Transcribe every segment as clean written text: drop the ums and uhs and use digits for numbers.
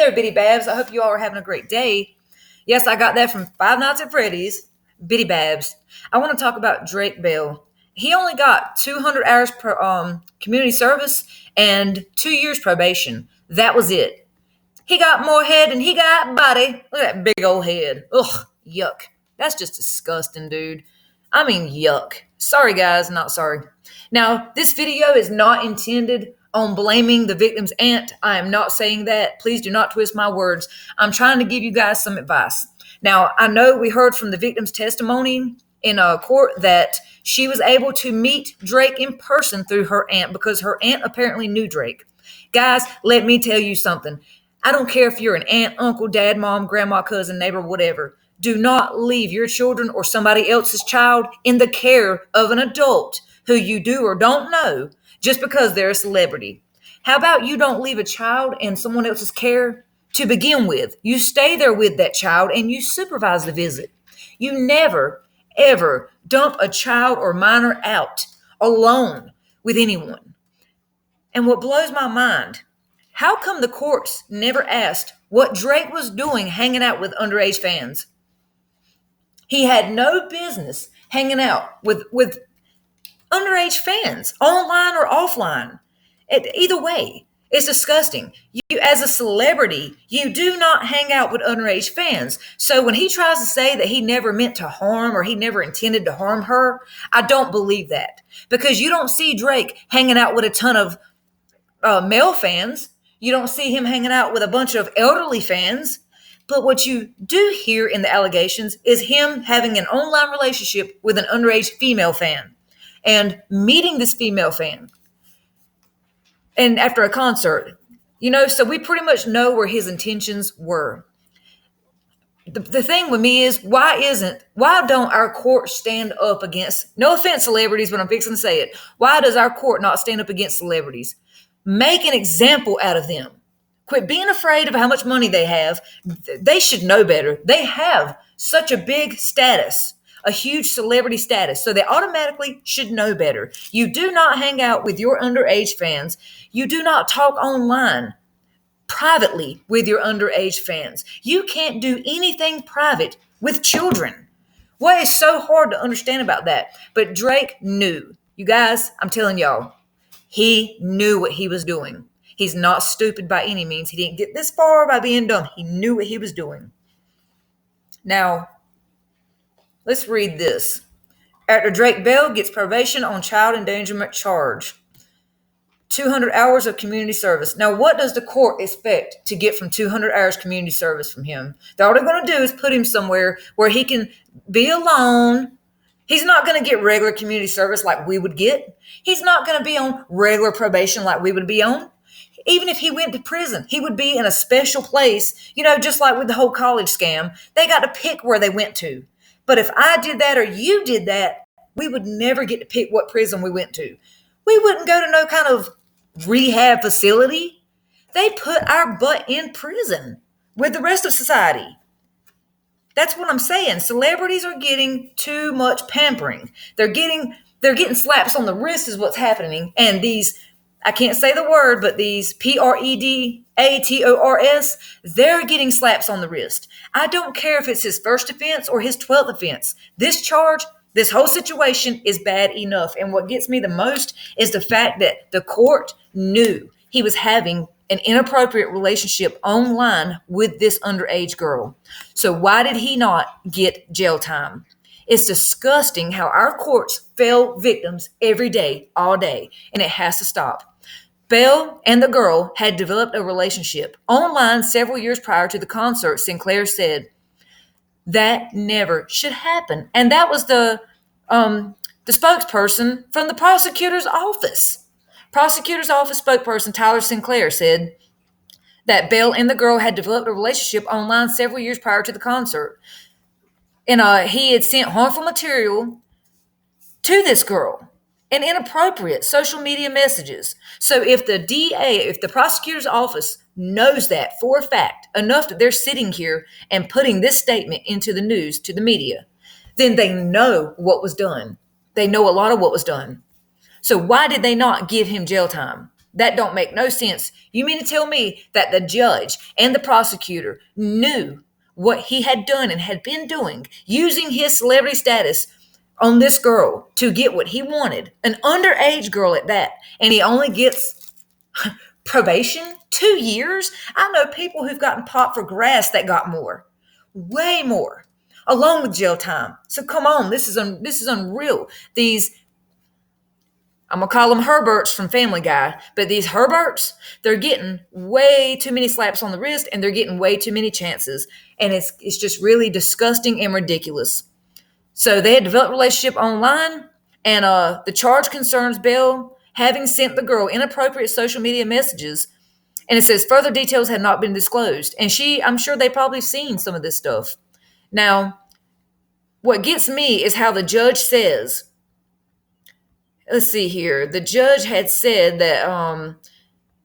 there, Bitty Babs. I hope you all are having a great day. Yes, I got that from Five Nights at Freddy's. Bitty Babs. I want to talk about Drake Bell. He only got 200 hours per community service and 2 years probation. That was it. He got more head than he got body. Look at that big old head. Ugh, yuck. That's just disgusting, dude. I mean, yuck. Sorry, guys, not sorry. Now, this video is not intended on blaming the victim's aunt. I am not saying that. Please do not twist my words. I'm trying to give you guys some advice. Now, I know we heard from the victim's testimony in court that she was able to meet Drake in person through her aunt because her aunt apparently knew Drake. Guys, let me tell you something. I don't care if you're an aunt, uncle, dad, mom, grandma, cousin, neighbor, whatever. Do not leave your children or somebody else's child in the care of an adult who you do or don't know just because they're a celebrity. How about you don't leave a child in someone else's care to begin with? You stay there with that child and you supervise the visit. You never, ever dump a child or minor out alone with anyone. And what blows my mind, how come the courts never asked what Drake was doing hanging out with underage fans? He had no business hanging out with underage fans, online or offline. Either way, it's disgusting. You, as a celebrity, you do not hang out with underage fans. So when he tries to say that he never meant to harm or he never intended to harm her, I don't believe that. Because you don't see Drake hanging out with a ton of male fans. You don't see him hanging out with a bunch of elderly fans. But what you do hear in the allegations is him having an online relationship with an underage female fan and meeting this female fan. And after a concert, so we pretty much know where his intentions were. The thing with me is, why don't our court stand up against, no offense, celebrities, but I'm fixing to say it. Why does our court not stand up against celebrities? Make an example out of them. Quit being afraid of how much money they have. They should know better. They have such a big status, a huge celebrity status, so they automatically should know better. You do not hang out with your underage fans. You do not talk online privately with your underage fans. You can't do anything private with children. What is so hard to understand about that? But Drake knew. You guys, I'm telling y'all, he knew what he was doing. He's not stupid by any means. He didn't get this far by being dumb. He knew what he was doing. Now, let's read this. After Drake Bell gets probation on child endangerment charge, 200 hours of community service. Now, what does the court expect to get from 200 hours community service from him? All they're going to do is put him somewhere where he can be alone. He's not going to get regular community service like we would get. He's not going to be on regular probation like we would be on. Even if he went to prison, he would be in a special place, just like with the whole college scam. They got to pick where they went to. But if I did that or you did that, we would never get to pick what prison we went to. We wouldn't go to no kind of rehab facility. They put our butt in prison with the rest of society. That's what I'm saying. Celebrities are getting too much pampering. They're getting slaps on the wrist is what's happening. And these, I can't say the word, but these PREDATORS, they're getting slaps on the wrist. I don't care if it's his first offense or his 12th offense. This charge, this whole situation is bad enough. And what gets me the most is the fact that the court knew he was having an inappropriate relationship online with this underage girl. So why did he not get jail time? It's disgusting how our courts fail victims every day, all day, and it has to stop. Bell and the girl had developed a relationship online several years prior to the concert. Sinclair said that never should happen. And that was the spokesperson from the prosecutor's office. Prosecutor's office spokesperson Tyler Sinclair said that Bell and the girl had developed a relationship online several years prior to the concert. And he had sent harmful material to this girl and inappropriate social media messages. So if the DA, if the prosecutor's office knows that for a fact, enough that they're sitting here and putting this statement into the news, to the media, then they know what was done. They know a lot of what was done. So why did they not give him jail time? That don't make no sense. You mean to tell me that the judge and the prosecutor knew what he had done and had been doing, using his celebrity status on this girl to get what he wanted, an underage girl at that, and he only gets probation, 2 years? I know people who've gotten popped for grass that got more, way more, along with jail time. So come on, this is unreal. These, I'm gonna call them Herberts from Family Guy, but these Herberts, they're getting way too many slaps on the wrist, and they're getting way too many chances, and it's just really disgusting and ridiculous. So they had developed a relationship online, and the charge concerns Bell having sent the girl inappropriate social media messages, and it says further details had not been disclosed. And I'm sure they probably seen some of this stuff. Now, what gets me is how the judge says, let's see here. The judge had said that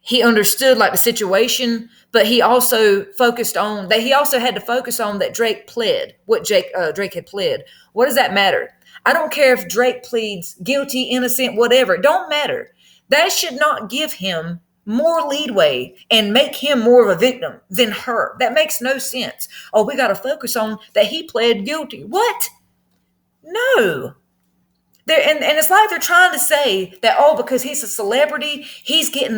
he understood like the situation, but he also focused on that. He also had to focus on that Drake pled what Drake had pled. What does that matter? I don't care if Drake pleads guilty, innocent, whatever. It don't matter. That should not give him more leadway and make him more of a victim than her. That makes no sense. Oh, we got to focus on that he pled guilty. What? No. And it's like they're trying to say that, oh, because he's a celebrity, he's getting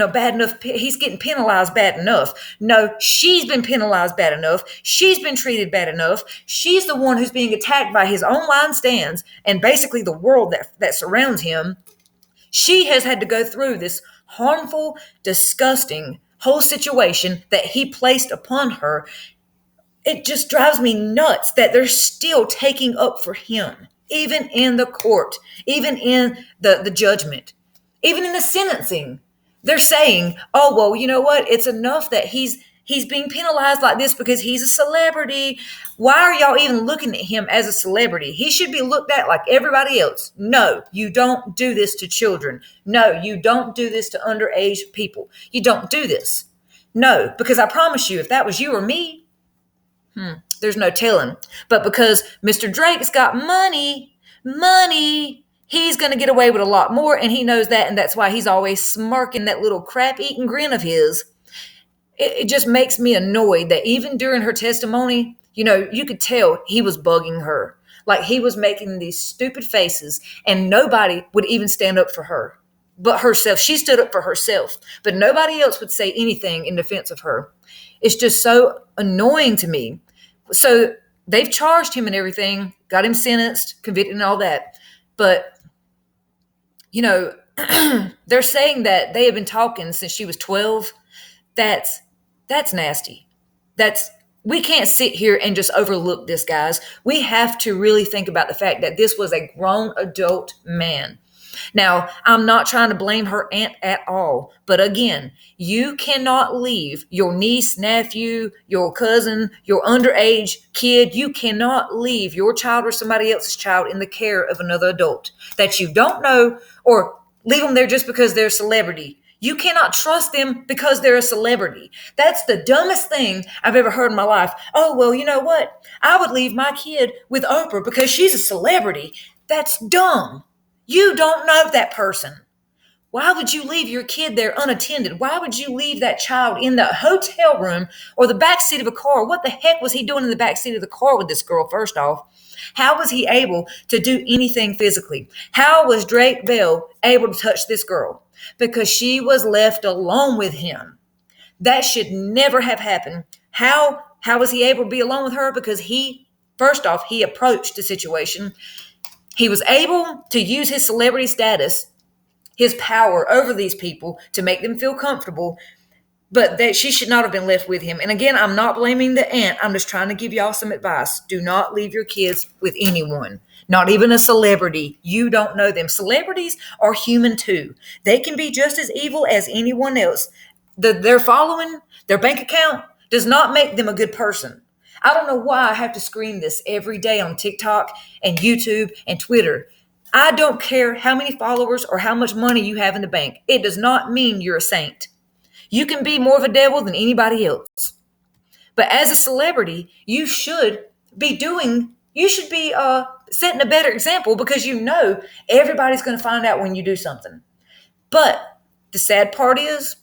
he's getting penalized bad enough. No, she's been penalized bad enough. She's been treated bad enough. She's the one who's being attacked by his online stands and basically the world that surrounds him. She has had to go through this harmful, disgusting whole situation that he placed upon her. It just drives me nuts that they're still taking up for him, even in the court, even in the judgment, even in the sentencing. They're saying, oh, well, you know what? It's enough that he's being penalized like this because he's a celebrity. Why are y'all even looking at him as a celebrity? He should be looked at like everybody else. No, you don't do this to children. No, you don't do this to underage people. You don't do this. No, because I promise you, if that was you or me, there's no telling. But because Mr. Drake's got money, he's going to get away with a lot more, and he knows that, and that's why he's always smirking that little crap-eating grin of his. It just makes me annoyed that even during her testimony, you could tell he was bugging her. Like he was making these stupid faces, and nobody would even stand up for her but herself. She stood up for herself, but nobody else would say anything in defense of her. It's just so annoying to me. So they've charged him and everything, got him sentenced, convicted and all that. But, they're saying that they have been talking since she was 12. That's nasty. We can't sit here and just overlook this, guys. We have to really think about the fact that this was a grown adult man. Now, I'm not trying to blame her aunt at all, but again, you cannot leave your niece, nephew, your cousin, your underage kid. You cannot leave your child or somebody else's child in the care of another adult that you don't know, or leave them there just because they're a celebrity. You cannot trust them because they're a celebrity. That's the dumbest thing I've ever heard in my life. Oh, well, you know what? I would leave my kid with Oprah because she's a celebrity. That's dumb. You don't know that person. Why would you leave your kid there unattended? Why would you leave that child in the hotel room or the backseat of a car? What the heck was he doing in the backseat of the car with this girl, first off? How was he able to do anything physically? How was Drake Bell able to touch this girl? Because she was left alone with him. That should never have happened. How was he able to be alone with her? Because first off, he approached the situation. He was able to use his celebrity status, his power over these people to make them feel comfortable, but that she should not have been left with him. And again, I'm not blaming the aunt. I'm just trying to give y'all some advice. Do not leave your kids with anyone, not even a celebrity. You don't know them. Celebrities are human too. They can be just as evil as anyone else. Their following, their bank account does not make them a good person. I don't know why I have to scream this every day on TikTok and YouTube and Twitter. I don't care how many followers or how much money you have in the bank. It does not mean you're a saint. You can be more of a devil than anybody else. But as a celebrity, you should be setting a better example, because everybody's going to find out when you do something. But the sad part is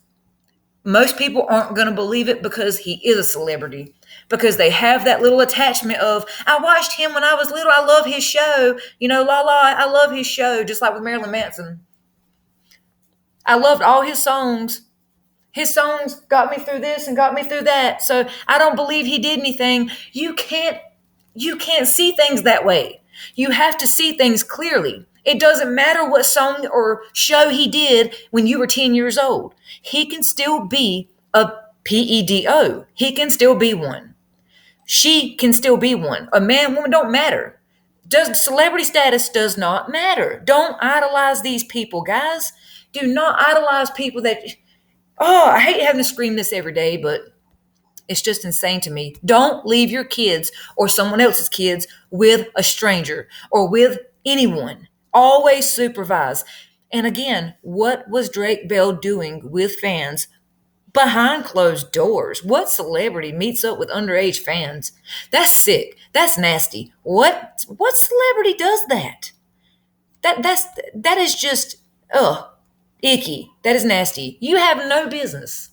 most people aren't going to believe it because he is a celebrity, because they have that little attachment of, I watched him when I was little, I love his show, la la, I love his show. Just like with Marilyn Manson, I loved all his songs. His songs got me through this and got me through that, so I don't believe he did anything. You can't see things that way. You have to see things clearly. It doesn't matter what song or show he did when you were 10 years old. He can still be a pedo. He can still be one. She can still be one. A man, woman don't matter. Does celebrity status does not matter. Don't idolize these people, guys. Do not idolize people that, oh, I hate having to scream this every day, but it's just insane to me. Don't leave your kids or someone else's kids with a stranger or with anyone. Always supervise. And again, what was Drake Bell doing with fans behind closed doors? What celebrity meets up with underage fans? That's sick. That's nasty. What celebrity does that? That is just icky. That is nasty. You have no business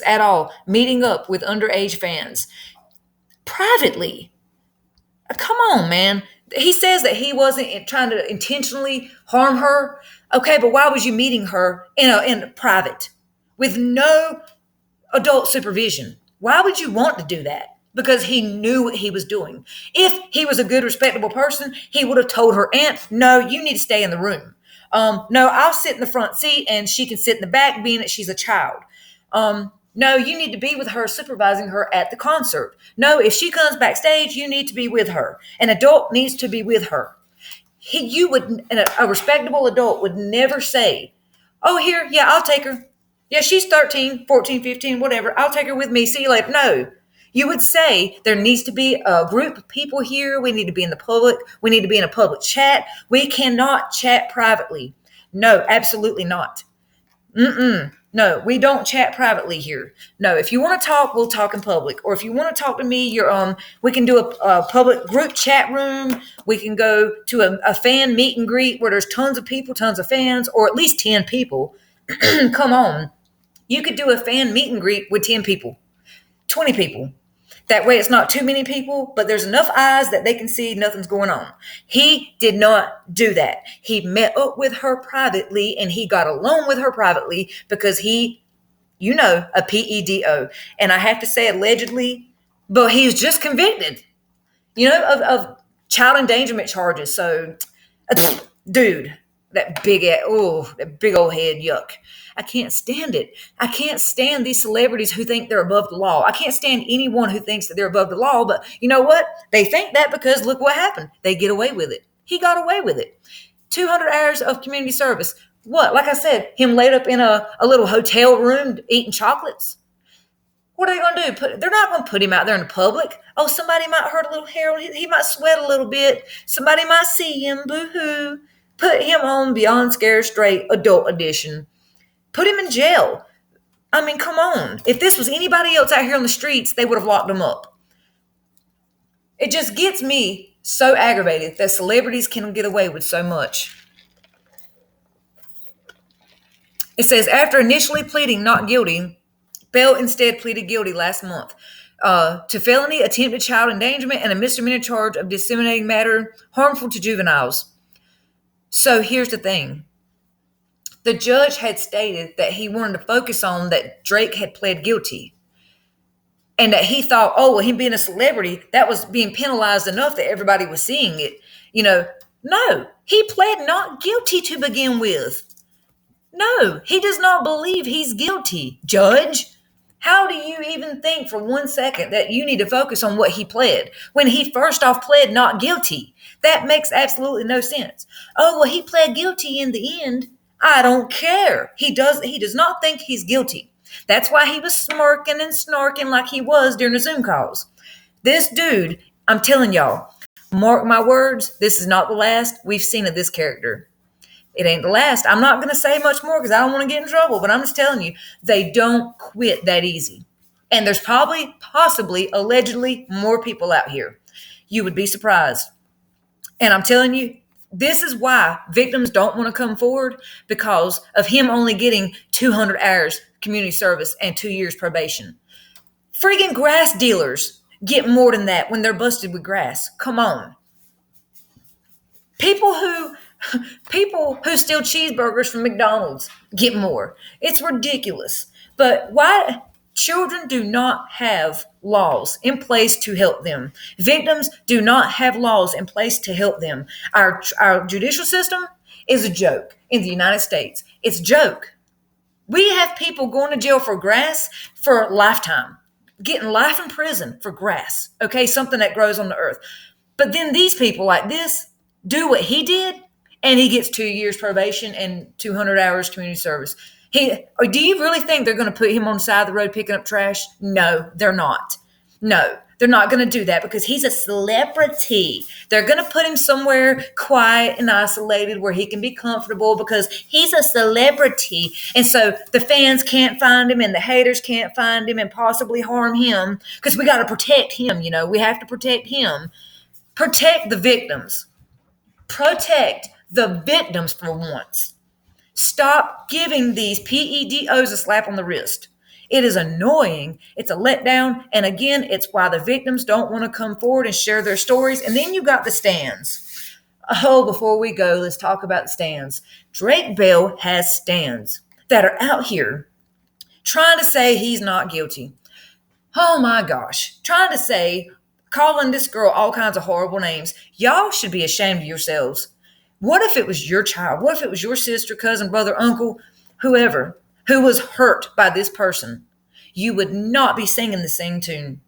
at all meeting up with underage fans privately. Come on, man. He says that he wasn't trying to intentionally harm her. Okay, but why was you meeting her in private with no adult supervision? Why would you want to do that? Because he knew what he was doing. If he was a good, respectable person, he would have told her aunt, no, you need to stay in the room. No, I'll sit in the front seat and she can sit in the back, being that she's a child. No, you need to be with her, supervising her at the concert. No, if she comes backstage, you need to be with her. An adult needs to be with her. A respectable adult would never say, oh, here, yeah, I'll take her. Yeah, she's 13, 14, 15, whatever. I'll take her with me. See you later. No, you would say there needs to be a group of people here. We need to be in the public. We need to be in a public chat. We cannot chat privately. No, absolutely not. No, we don't chat privately here. No, if you want to talk, we'll talk in public. Or if you want to talk to me, we can do a public group chat room. We can go to a fan meet and greet where there's tons of people, tons of fans, or at least 10 people. Come on. You could do a fan meet and greet with 10 people, 20 people. That way it's not too many people, but there's enough eyes that they can see nothing's going on. He did not do that. He met up with her privately and he got alone with her privately because he, a PEDO. And I have to say allegedly, but he's just convicted, of child endangerment charges. So, dude, that big old head, yuck. I can't stand it. I can't stand these celebrities who think they're above the law. I can't stand anyone who thinks that they're above the law, but you know what? They think that because look what happened. They get away with it. He got away with it. 200 hours of community service. What? Like I said, him laid up in a little hotel room eating chocolates. What are they going to do? They're not going to put him out there in the public. Oh, somebody might hurt a little hair. He might sweat a little bit. Somebody might see him. Boo-hoo. Put him on Beyond Scared Straight Adult Edition. Put him in jail. I mean, come on. If this was anybody else out here on the streets, they would have locked him up. It just gets me so aggravated that celebrities can get away with so much. It says, after initially pleading not guilty, Bell instead pleaded guilty last month to felony attempted child endangerment and a misdemeanor charge of disseminating matter harmful to juveniles. So here's the thing. The judge had stated that he wanted to focus on that Drake had pled guilty and that he thought, oh, well, him being a celebrity, that was being penalized enough that everybody was seeing it. No, he pled not guilty to begin with. No, he does not believe he's guilty, Judge. How do you even think for 1 second that you need to focus on what he pled when he first off pled not guilty? That makes absolutely no sense. Oh, well, he pled guilty in the end. I don't care. He does not think he's guilty. That's why he was smirking and snarking like he was during the Zoom calls. This dude, I'm telling y'all, mark my words, this is not the last we've seen of this character. It ain't the last. I'm not going to say much more because I don't want to get in trouble, but I'm just telling you, they don't quit that easy. And there's possibly, allegedly, more people out here. You would be surprised. And I'm telling you, This is why victims don't want to come forward, because of him only getting 200 hours community service and 2 years probation. Friggin' grass dealers get more than that when they're busted with grass. Come on. People who people who steal cheeseburgers from McDonald's get more. It's ridiculous. But why children do not have laws in place to help them. Victims do not have laws in place to help them. Our judicial system is a joke in the United States. It's a joke. We have people going to jail for grass for a lifetime, getting life in prison for grass, okay, something that grows on the earth. But then these people like this do what he did, and he gets 2 years probation and 200 hours community service. Do you really think they're going to put him on the side of the road picking up trash? No, they're not. No, they're not going to do that because he's a celebrity. They're going to put him somewhere quiet and isolated where he can be comfortable because he's a celebrity. And so the fans can't find him and the haters can't find him and possibly harm him because we got to protect him. We have to protect him. Protect the victims. Protect the victims for once. Stop giving these PEDOs a slap on the wrist. It is annoying. It's a letdown. And again, it's why the victims don't want to come forward and share their stories. And then you got the stands. Oh, before we go, let's talk about the stands. Drakebell has stands that are out here trying to say he's not guilty. Oh my gosh. Trying to say, calling this girl all kinds of horrible names. Y'all should be ashamed of yourselves. What if it was your child? What if it was your sister, cousin, brother, uncle, whoever, who was hurt by this person? You would not be singing the same tune.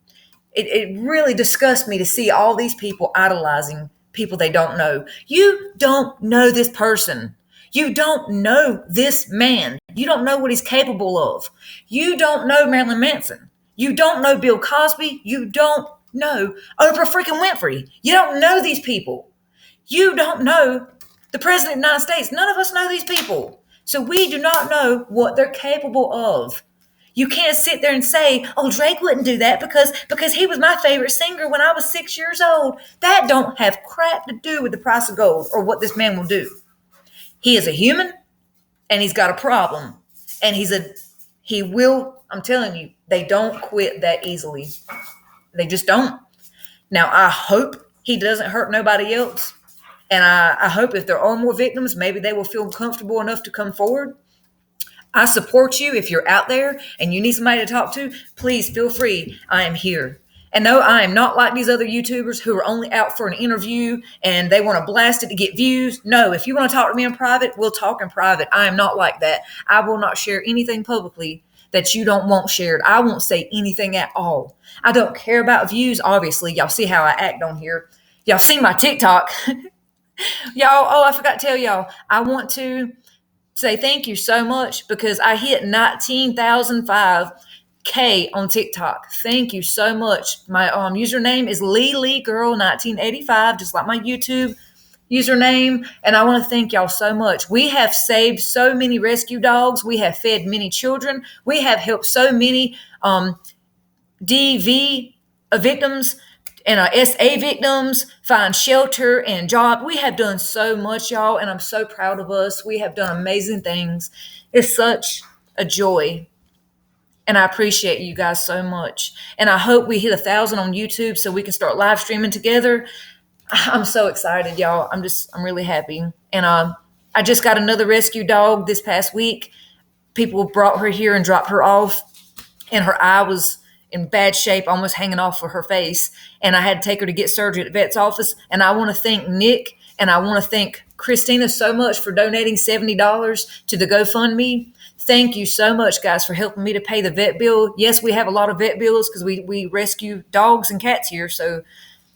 It really disgusts me to see all these people idolizing people they don't know. You don't know this person. You don't know this man. You don't know what he's capable of. You don't know Marilyn Manson. You don't know Bill Cosby. You don't know Oprah freaking Winfrey. You don't know these people. You don't know the President of the United States. None of us know these people. So we do not know what they're capable of. You can't sit there and say, oh, Drake wouldn't do that because he was my favorite singer when I was 6 years old. That don't have crap to do with the price of gold or what this man will do. He is a human and he's got a problem. And I'm telling you, they don't quit that easily. They just don't. Now, I hope he doesn't hurt nobody else. And I hope if there are more victims, maybe they will feel comfortable enough to come forward. I support you. If you're out there and you need somebody to talk to, please feel free. I am here. And no, I am not like these other YouTubers who are only out for an interview and they want to blast it to get views. No, if you want to talk to me in private, we'll talk in private. I am not like that. I will not share anything publicly that you don't want shared. I won't say anything at all. I don't care about views. Obviously, y'all see how I act on here. Y'all see my TikTok. Y'all, I forgot to tell y'all, I want to say thank you so much because I hit 19,005K on TikTok. Thank you so much. My username is LeeGirl1985, just like my YouTube username. And I want to thank y'all so much. We have saved so many rescue dogs. We have fed many children. We have helped so many DV victims and our SA victims find shelter and job. We have done so much, y'all, and I'm so proud of us. We have done amazing things. It's such a joy, and I appreciate you guys so much. And I hope we hit 1,000 on YouTube so we can start live streaming together. I'm so excited, y'all. I'm really happy. And I just got another rescue dog this past week. People brought her here and dropped her off, and her eye was in bad shape, almost hanging off of her face. And I had to take her to get surgery at the vet's office. And I want to thank Nick and I want to thank Christina so much for donating $70 to the GoFundMe. Thank you so much, guys, for helping me to pay the vet bill. Yes, we have a lot of vet bills because we rescue dogs and cats here.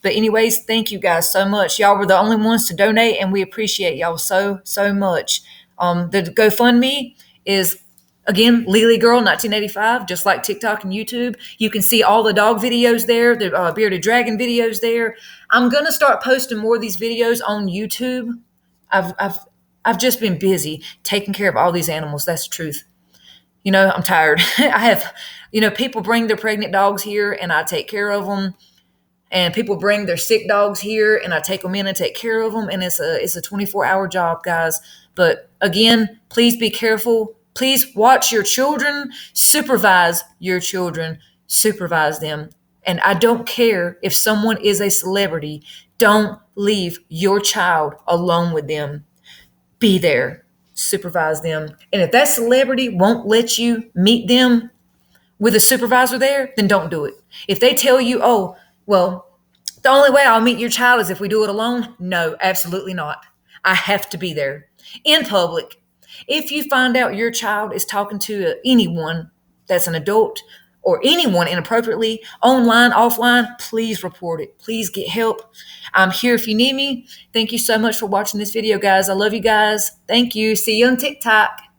But anyways, thank you guys so much. Y'all were the only ones to donate, and we appreciate y'all so much. The GoFundMe is, again, LeeGirl1985, just like TikTok and YouTube. You can see all the dog videos there, the bearded dragon videos there. I'm gonna start posting more of these videos on YouTube. I've just been busy taking care of all these animals. That's the truth. I'm tired. I have, people bring their pregnant dogs here, and I take care of them. and people bring their sick dogs here, and I take them in and take care of them, and it's a 24-hour job, guys. But again, please be careful. Please watch your children, supervise your children, supervise them. And I don't care if someone is a celebrity, don't leave your child alone with them. Be there, supervise them. And if that celebrity won't let you meet them with a supervisor there, then don't do it. If they tell you, oh, well, the only way I'll meet your child is if we do it alone, no, absolutely not. I have to be there in public. If you find out your child is talking to anyone that's an adult or anyone inappropriately, online, offline, please report it. Please get help. I'm here if you need me. Thank you so much for watching this video, guys. I love you guys. Thank you. See you on TikTok.